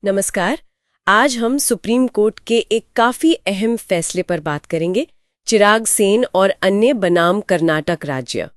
नमस्कार। आज हम सुप्रीम कोर्ट के एक काफी अहम फैसले पर बात करेंगे, चिराग सेन और अन्य बनाम कर्नाटक राज्य।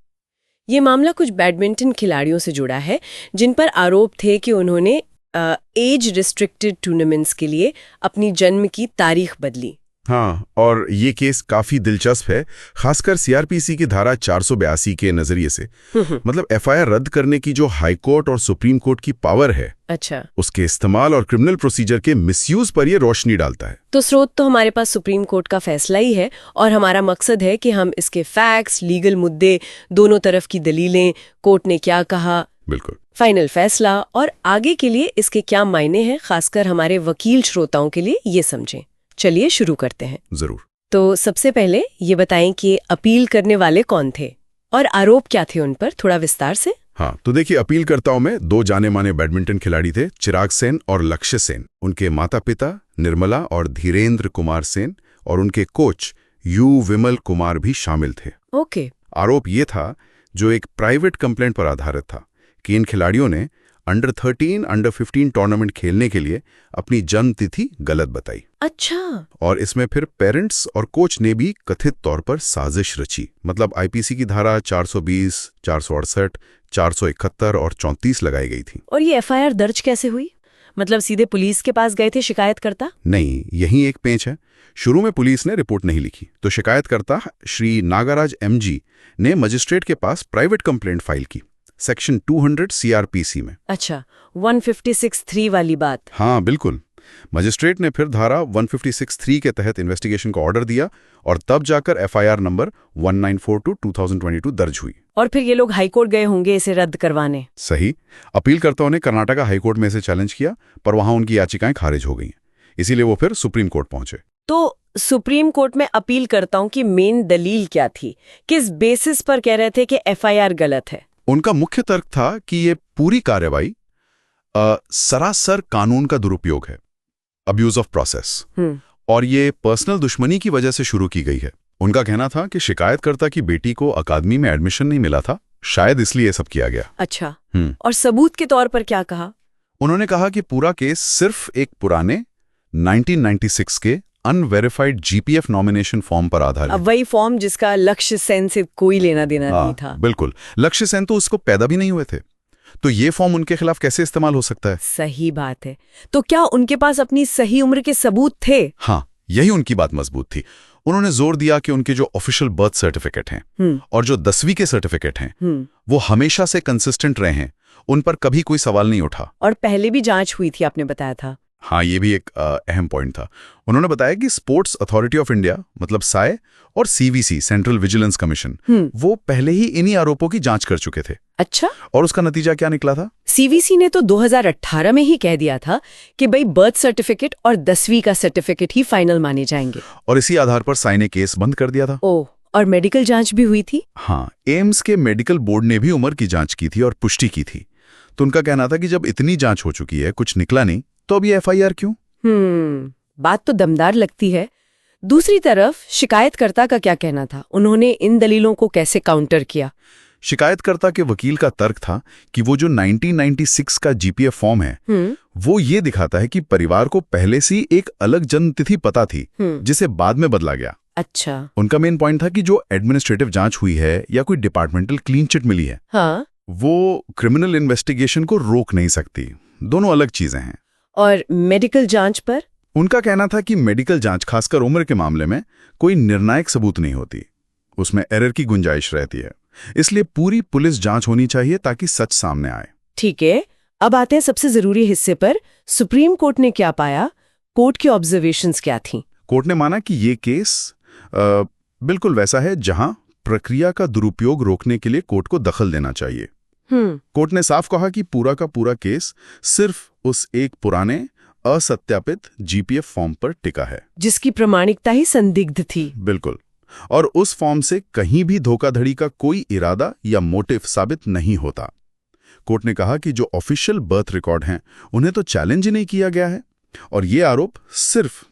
ये मामला कुछ बैडमिंटन खिलाड़ियों से जुड़ा है जिन पर आरोप थे कि उन्होंने एज रिस्ट्रिक्टेड टूर्नामेंट्स के लिए अपनी जन्म की तारीख बदली। हाँ, और ये केस काफी दिलचस्प है, खासकर सीआरपीसी की धारा 482 के नजरिए से। मतलब एफआईआर रद्द करने की जो हाई कोर्ट और सुप्रीम कोर्ट की पावर है, अच्छा, उसके इस्तेमाल और क्रिमिनल प्रोसीजर के मिसयूज पर ये रोशनी डालता है। तो स्रोत तो हमारे पास सुप्रीम कोर्ट का फैसला ही है और हमारा मकसद है कि हम इसके फैक्ट्स, लीगल मुद्दे, दोनों तरफ की दलीलें, कोर्ट ने क्या कहा, बिल्कुल, फाइनल फैसला और आगे के लिए इसके क्या मायने हैं, खासकर हमारे वकील श्रोताओं के लिए ये समझें। चलिए शुरू करते हैं। जरूर। तो सबसे पहले ये बताएं कि अपील करने वाले कौन थे और आरोप क्या थे उन पर, थोड़ा विस्तार से। हाँ, तो देखिए, अपीलकर्ताओं में दो जाने माने बैडमिंटन खिलाड़ी थे, चिराग सेन और लक्ष्य सेन। उनके माता पिता निर्मला और धीरेन्द्र कुमार सेन और उनके कोच यू विमल कुमार भी शामिल थे। ओके। आरोप ये था, जो एक प्राइवेट कंप्लेंट पर आधारित था, कि इन खिलाड़ियों ने अंडर 13, अंडर 15 टूर्नामेंट खेलने के लिए अपनी जन्म तिथि गलत बताई। अच्छा। और इसमें फिर पेरेंट्स और कोच ने भी कथित तौर पर साजिश रची। मतलब आईपीसी की धारा 420, 468, 471 और 34 लगाई गई थी। और ये एफआईआर दर्ज कैसे हुई? मतलब सीधे पुलिस के पास गए थे शिकायतकर्ता? नहीं, यही एक पेंच है। शुरू में पुलिस ने रिपोर्ट नहीं लिखी, तो शिकायतकर्ता श्री नागराज एमजी ने मजिस्ट्रेट के पास प्राइवेट कंप्लेंट फाइल की, सेक्शन 200 सीआरपीसी में। अच्छा, 156(3) वाली बात। हाँ, बिल्कुल। मजिस्ट्रेट ने फिर धारा 156(3) के तहत इन्वेस्टिगेशन का ऑर्डर दिया और तब जाकर एफआईआर नंबर 1942/2022 दर्ज हुई। और फिर ये लोग हाईकोर्ट गए होंगे इसे रद्द करवाने। सही। अपीलकर्ताओं ने कर्नाटका हाईकोर्ट में इसे चैलेंज किया, पर वहां उनकी याचिकाएं खारिज हो गईं। इसीलिए वो फिर सुप्रीम कोर्ट पहुंचे। तो सुप्रीम कोर्ट में अपीलकर्ताओं की मेन दलील क्या थी? किस बेसिस पर कह रहे थे कि एफआईआर गलत है? उनका मुख्य तर्क था कि ये पूरी कार्रवाई सरासर कानून का दुरुपयोग है, अब्यूज ऑफ प्रोसेस, और ये पर्सनल दुश्मनी की वजह से शुरू की गई है। उनका कहना था कि शिकायतकर्ता की बेटी को अकादमी में एडमिशन नहीं मिला था, शायद इसलिए ये सब किया गया। अच्छा। और सबूत के तौर पर क्या कहा? उन्होंने कहा कि पूरा केस सिर्फ एक पुराने 1996 के अनवेरिफाइड जीपीएफ नॉमिनेशन फॉर्म पर आधारित। अब वही फॉर्म जिसका लक्ष्य सेन से कोई लेना देना नहीं था। बिल्कुल। लक्ष्य सेन तो उसको पैदा भी नहीं हुए थे, तो ये फॉर्म उनके खिलाफ कैसे इस्तेमाल हो सकता है? सही बात है। तो क्या उनके पास अपनी सही उम्र के सबूत थे? हाँ, यही उनकी बात मजबूत थी। उन्होंने जोर दिया कि उनके जो ऑफिशियल बर्थ सर्टिफिकेट हैं और जो 10वीं के सर्टिफिकेट हैं, वो हमेशा से कंसिस्टेंट रहे हैं, उन पर कभी कोई सवाल नहीं उठा। और पहले भी जांच हुई थी, आपने बताया था। हाँ, ये भी एक अहम पॉइंट था। उन्होंने बताया कि स्पोर्ट्स अथॉरिटी ऑफ इंडिया, मतलब साए, और सीवीसी, सेंट्रल विजिलेंस कमीशन, वो पहले ही इन्हीं आरोपों की जांच कर चुके थे। अच्छा। और उसका नतीजा क्या निकला था? सीवीसी ने तो 2018 में ही कह दिया था कि भाई बर्थ सर्टिफिकेट और 10वीं का सर्टिफिकेट ही फाइनल माने जाएंगे। और इसी आधार पर साए ने केस बंद कर दिया था। ओह, और मेडिकल जांच भी हुई थी? हाँ, एम्स के मेडिकल बोर्ड ने भी उम्र की जांच की थी और पुष्टि की थी। तो उनका कहना था कि जब इतनी जांच हो चुकी है, कुछ निकला नहीं, तो अब ये एफआईआर क्यों? बात तो दमदार लगती है। दूसरी तरफ शिकायतकर्ता का क्या कहना था? उन्होंने इन दलीलों को कैसे काउंटर किया? शिकायतकर्ता के वकील का तर्क था कि वो जो 1996 का जीपीएफ फॉर्म है, वो ये दिखाता है कि परिवार को पहले से एक अलग जन्म तिथि पता थी, जिसे बाद में बदला गया। अच्छा। उनका मेन पॉइंट था कि जो एडमिनिस्ट्रेटिव जांच हुई है या कोई डिपार्टमेंटल क्लीन चिट मिली है, हाँ, वो क्रिमिनल इन्वेस्टिगेशन को रोक नहीं सकती। दोनों अलग चीजें हैं। और मेडिकल जांच पर उनका कहना था कि मेडिकल जांच, खासकर उम्र के मामले में, कोई निर्णायक सबूत नहीं होती, उसमें एरर की गुंजाइश रहती है। इसलिए पूरी पुलिस जांच होनी चाहिए ताकि सच सामने आए। ठीक है, अब आते हैं सबसे जरूरी हिस्से पर। सुप्रीम कोर्ट ने क्या पाया? कोर्ट की ऑब्जर्वेशंस क्या थी? कोर्ट ने माना कि ये केस बिल्कुल वैसा है जहां प्रक्रिया का दुरुपयोग रोकने के लिए कोर्ट को दखल देना चाहिए। कोर्ट ने साफ कहा कि पूरा का पूरा केस सिर्फ उस एक पुराने असत्यापित जीपीएफ फॉर्म पर टिका है, जिसकी प्रामाणिकता ही संदिग्ध थी। बिल्कुल। और उस फॉर्म से कहीं भी धोखाधड़ी का कोई इरादा या मोटिव साबित नहीं होता। कोर्ट ने कहा कि जो ऑफिशियल बर्थ रिकॉर्ड हैं, उन्हें तो चैलेंज ही नहीं किया गया है, और ये आरोप सिर्फ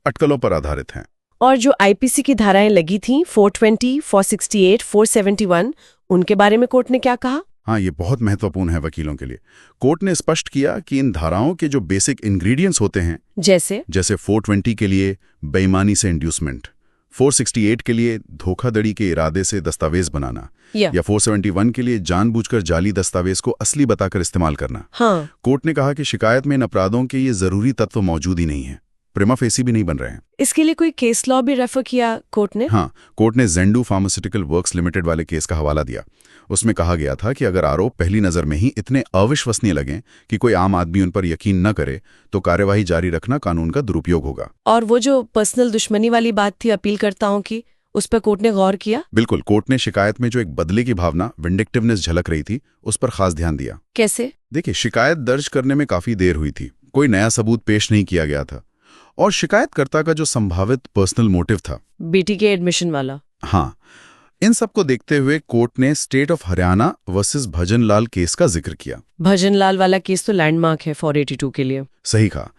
अटकलों पर आधारित हैं। और जो आईपीसी की धाराएं लगी थीं, 420, 468, 471, उनके बारे में कोर्ट ने क्या कहा? हाँ, ये बहुत महत्वपूर्ण है वकीलों के लिए। कोर्ट ने स्पष्ट किया कि इन धाराओं के जो बेसिक इंग्रेडिएंट्स होते हैं, जैसे 420 के लिए बेईमानी से इंड्यूसमेंट, 468 के लिए धोखाधड़ी के इरादे से दस्तावेज बनाना, या 471 के लिए जानबूझकर जाली दस्तावेज को असली बताकर इस्तेमाल करना। हाँ। कोर्ट ने कहा कि शिकायत में इन अपराधों के ये जरूरी तत्व मौजूद ही नहीं है, प्रिमा फेसी भी नहीं बन रहे हैं। इसके लिए कोई केस लॉ भी रेफर किया कोर्ट ने? हाँ, कोर्ट ने जेंडू फार्मास्यूटिकल वर्क्स लिमिटेड वाले केस का हवाला दिया। उसमें कहा गया था कि अगर आरोप पहली नजर में ही इतने अविश्वसनीय लगें कि कोई आम आदमी उन पर यकीन न करे, तो कार्यवाही जारी रखना कानून का दुरुपयोग होगा। और वो जो पर्सनल दुश्मनी वाली बात थी अपीलकर्ताओं की, उस पर कोर्ट ने गौर किया? बिल्कुल, कोर्ट ने शिकायत में जो एक बदले की भावना, विंडिक्टिवनेस झलक रही थी, उस पर खास ध्यान दिया। कैसे? देखिए, शिकायत दर्ज करने में काफी देर हुई थी, कोई नया सबूत पेश नहीं किया गया था, और शिकायतकर्ता का जो संभावित पर्सनल मोटिव था, बेटी के एडमिशन वाला, हाँ, इन सब को देखते हुए कोर्ट ने state of Haryana versus Bhajanlal case का जिक्र किया। भजनलाल वाला केस तो लैंडमार्क है 482 के लिए। सही कहा।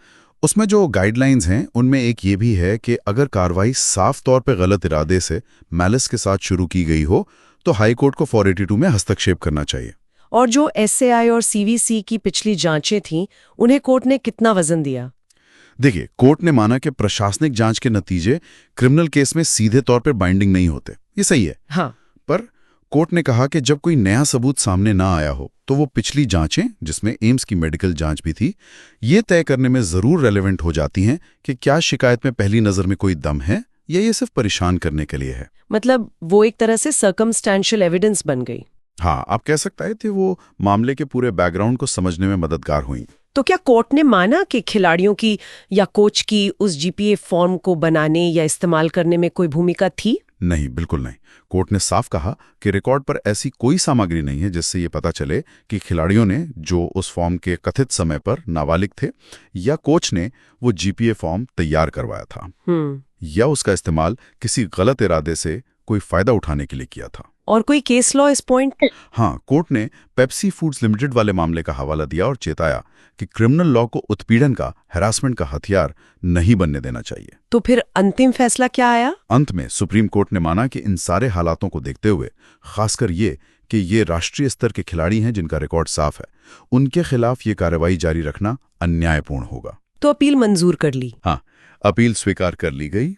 उसमें जो गाइडलाइंस हैं, उनमें एक ये भी है कि अगर कार्रवाई साफ तौर पे गलत इरादे से मैलिस के साथ शुरू की गई हो, तो हाई कोर्ट को 482 में हस्तक्षेप करना चाहिए। और जो SAI और CVC की पिछली जांचें थीं, उन्हें कोर्ट ने कितना वजन दिया? देखिए, कोर्ट ने माना कि प्रशासनिक जांच के नतीजे क्रिमिनल केस में सीधे तौर पर बाइंडिंग नहीं होते, ये सही है। हाँ। पर कोर्ट ने कहा कि जब कोई नया सबूत सामने ना आया हो, तो वो पिछली जांचें, जिसमें एम्स की मेडिकल जांच भी थी, ये तय करने में जरूर रेलेवेंट हो जाती हैं कि क्या शिकायत में पहली नजर में कोई दम है या ये सिर्फ परेशान करने के लिए है। मतलब वो एक तरह से सर्कमस्टेंशियल एविडेंस बन गई। हाँ, आप कह सकते थे वो मामले के पूरे बैकग्राउंड को समझने में मददगार हुई। तो क्या कोर्ट ने माना कि खिलाड़ियों की या कोच की उस GPA फॉर्म को बनाने या इस्तेमाल करने में कोई भूमिका थी? नहीं, बिल्कुल नहीं। कोर्ट ने साफ कहा कि रिकॉर्ड पर ऐसी कोई सामग्री नहीं है जिससे ये पता चले कि खिलाड़ियों ने, जो उस फॉर्म के कथित समय पर नाबालिग थे, या कोच ने वो GPA फॉर्म तैयार करवाया था, या उसका इस्तेमाल किसी गलत इरादे से कोई फायदा उठाने के लिए किया था। और कोई केस लॉ इस पॉइंट? हाँ, कोर्ट ने पेप्सी फूड्स लिमिटेड वाले मामले का हवाला दिया और चेताया कि क्रिमिनल लॉ को उत्पीड़न का, हैरासमेंट का हथियार नहीं बनने देना चाहिए। तो फिर अंतिम फैसला क्या आया? अंत में सुप्रीम कोर्ट ने माना कि इन सारे हालातों को देखते हुए, खासकर ये कि ये राष्ट्रीय स्तर के खिलाड़ी हैं जिनका रिकॉर्ड साफ है, उनके खिलाफ ये कार्रवाई जारी रखना अन्यायपूर्ण होगा। तो अपील मंजूर कर ली? हाँ, अपील स्वीकार कर ली गई।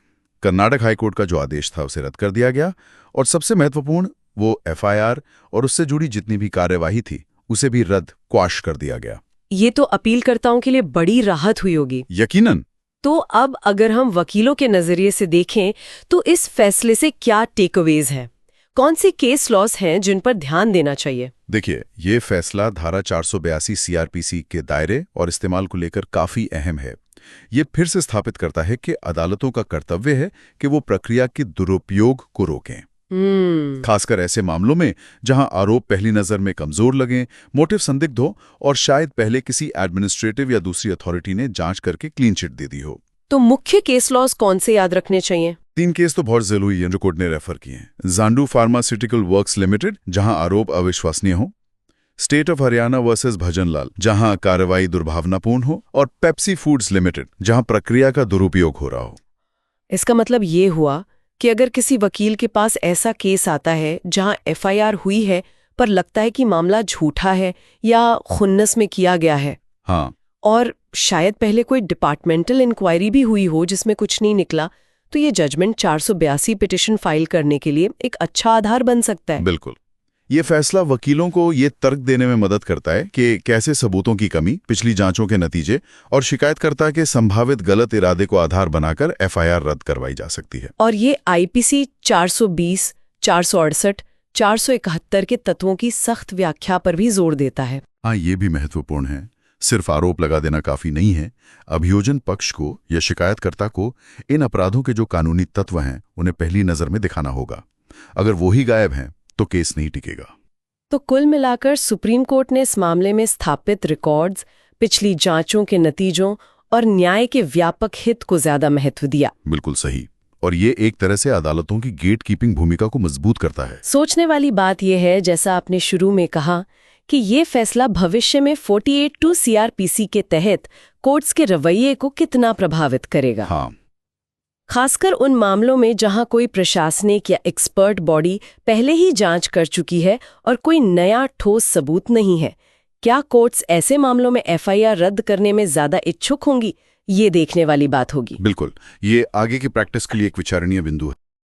कर्नाटक हाईकोर्ट का जो आदेश था उसे रद्द कर दिया गया, और सबसे महत्वपूर्ण, वो FIR और उससे जुड़ी जितनी भी कार्यवाही थी उसे भी रद्द, क्वाश कर दिया गया। ये तो अपीलकर्ताओं के लिए बड़ी राहत हुई होगी। यकीनन। तो अब अगर हम वकीलों के नजरिए से देखें, तो इस फैसले से क्या टेकअवेज है? कौन सी केस लॉस हैं जिन पर ध्यान देना चाहिए? देखिए, ये फैसला धारा 482 CRPC के दायरे और इस्तेमाल को लेकर काफी अहम है। ये फिर से स्थापित करता है कि अदालतों का कर्तव्य है कि वो प्रक्रिया के दुरुपयोग को रोकें, खासकर ऐसे मामलों में जहां आरोप पहली नजर में कमजोर लगें, मोटिव संदिग्ध हो, और शायद पहले किसी एडमिनिस्ट्रेटिव या दूसरी अथॉरिटी ने जांच करके क्लीन चिट दे दी हो। तो मुख्य केस लॉस कौन से याद रखने चाहिए? 3 केस तो बहुत जरूरी है जो कोर्ट ने रेफर किए हैं। जेंडू फार्मास्यूटिकल वर्क्स लिमिटेड, जहां आरोप अविश्वसनीय हो, state of Haryana versus Bhajanlal, जहां कार्रवाई दुर्भावनापूर्ण हो, और पेप्सी फूड्स लिमिटेड, जहां प्रक्रिया का दुरुपयोग हो रहा हो। इसका मतलब ये हुआ कि अगर किसी वकील के पास ऐसा केस आता है जहां FIR हुई है पर लगता है कि मामला झूठा है या खुन्नस में किया गया है, हाँ, और शायद पहले कोई डिपार्टमेंटल इंक्वायरी भी हुई हो जिसमें कुछ नहीं निकला, तो ये जजमेंट 482 पिटिशन फाइल करने के लिए एक अच्छा आधार बन सकता है। बिल्कुल। ये फैसला वकीलों को ये तर्क देने में मदद करता है कि कैसे सबूतों की कमी, पिछली जांचों के नतीजे और शिकायतकर्ता के संभावित गलत इरादे को आधार बनाकर FIR रद्द करवाई जा सकती है। और ये IPC 420, 468, 471 के तत्वों की सख्त व्याख्या पर भी जोर देता है। हाँ, ये भी महत्वपूर्ण है। सिर्फ आरोप लगा देना काफी नहीं है। अभियोजन पक्ष को या शिकायतकर्ता को इन अपराधों के जो कानूनी तत्व हैं उन्हें पहली नजर में दिखाना होगा। अगर वो ही गायब हैं तो केस नहीं टिकेगा। तो कुल मिलाकर सुप्रीम कोर्ट ने इस मामले में स्थापित रिकॉर्ड्स, पिछली जांचों के नतीजों और न्याय के व्यापक हित को ज्यादा महत्व दिया। बिल्कुल सही। और ये एक तरह से अदालतों की गेट कीपिंग भूमिका को मजबूत करता है। सोचने वाली बात यह है, जैसा आपने शुरू में कहा, कि ये फैसला भविष्य में 482 CRPC के तहत कोर्ट्स के रवैये को कितना प्रभावित करेगा। हाँ, खासकर उन मामलों में जहां कोई प्रशासनिक या एक्सपर्ट बॉडी पहले ही जांच कर चुकी है और कोई नया ठोस सबूत नहीं है। क्या कोर्ट्स ऐसे मामलों में एफआईआर रद्द करने में ज्यादा इच्छुक होंगी, ये देखने वाली बात होगी। बिल्कुल, ये आगे की प्रैक्टिस के लिए एक विचारणीय बिंदु है।